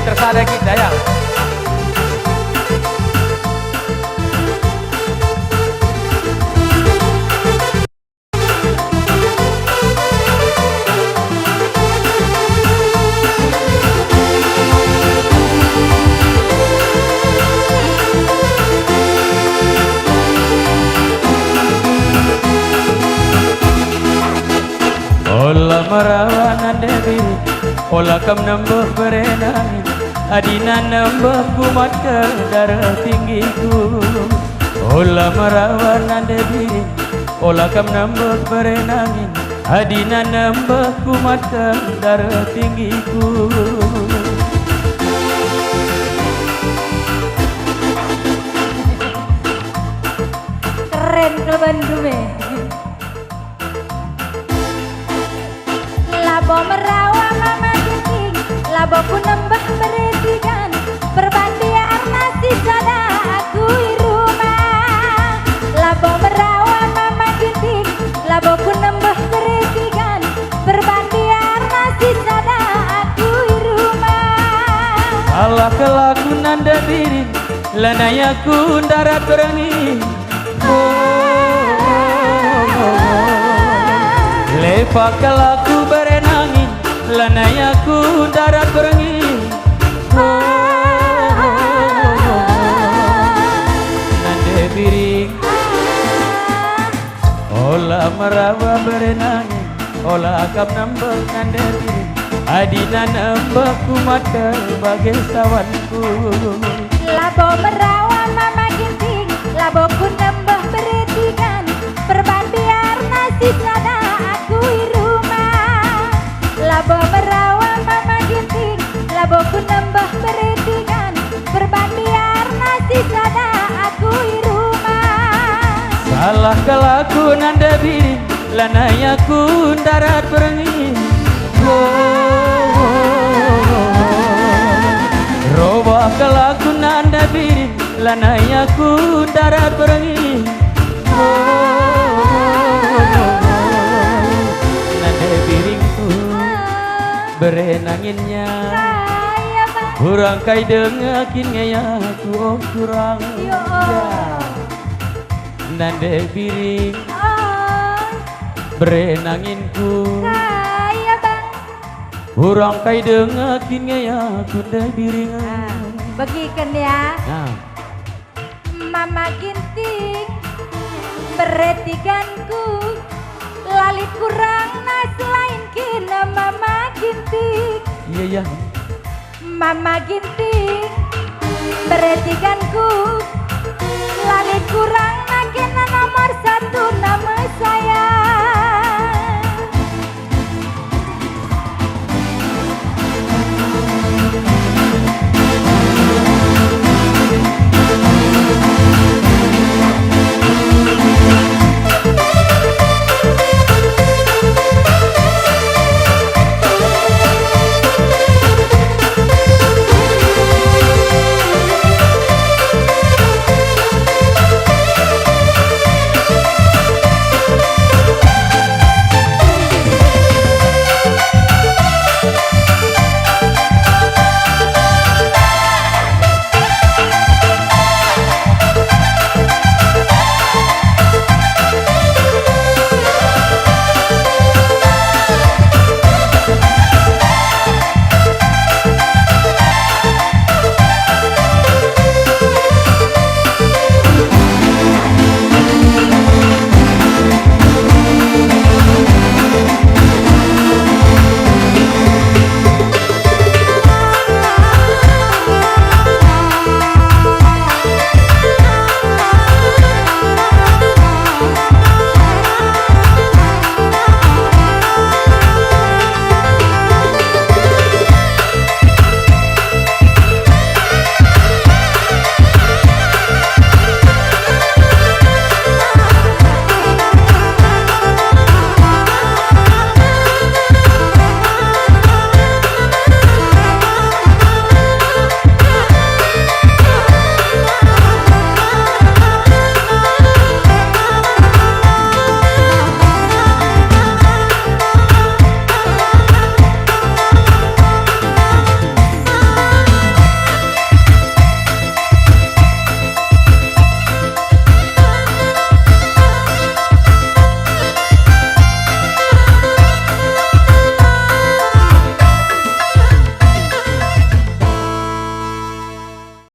Tersada kita ya. Ola marawan dewi, ola kam nambah berenang, adina nambah kumat ke darah tinggiku. Ola marawan dewi, ola kam nambah berenang, adina nambah kumat ke darah tinggiku. Keren keleban gue. Labo merawa mama ginting, laboku nembah beretikan, perbandian masih sada aku di rumah. Labo merawa mama ginting, laboku nembah beretikan, perbandian masih sada aku di rumah. Allah kelaku nanda diri, lanayaku darat berangi. Lepak kelaku berenangin, lanayaku darat berangi. Nande biring, ola merawa berenangin, ola akap nambah nande biring, adina nambah kumat bagai sawanku. Labo merawa mama ginting, laboku nembah beretikan, perbandian masih sada aku di rumah. Labo merawa mama ginting, laboku nembah beretikan, perbandian masih sada aku di rumah. Salah kelaku nanda biring, lanayaku darat berangi. Robah kelaku nanda biring, lanayaku darat berangi. Nanda biringku berenanginnya, kurang kai dengakin ngayaku oh kurang. Nanda biring berenanginku, kurang kai dengakin ngayaku nanda biring. Bagikan ya. Nah. Mama ginting beretikanku, lalit kurang nah selain kina mama ginting. Iya ya. Mama ginting beretikanku, lalit kurang nah kina nomor satu.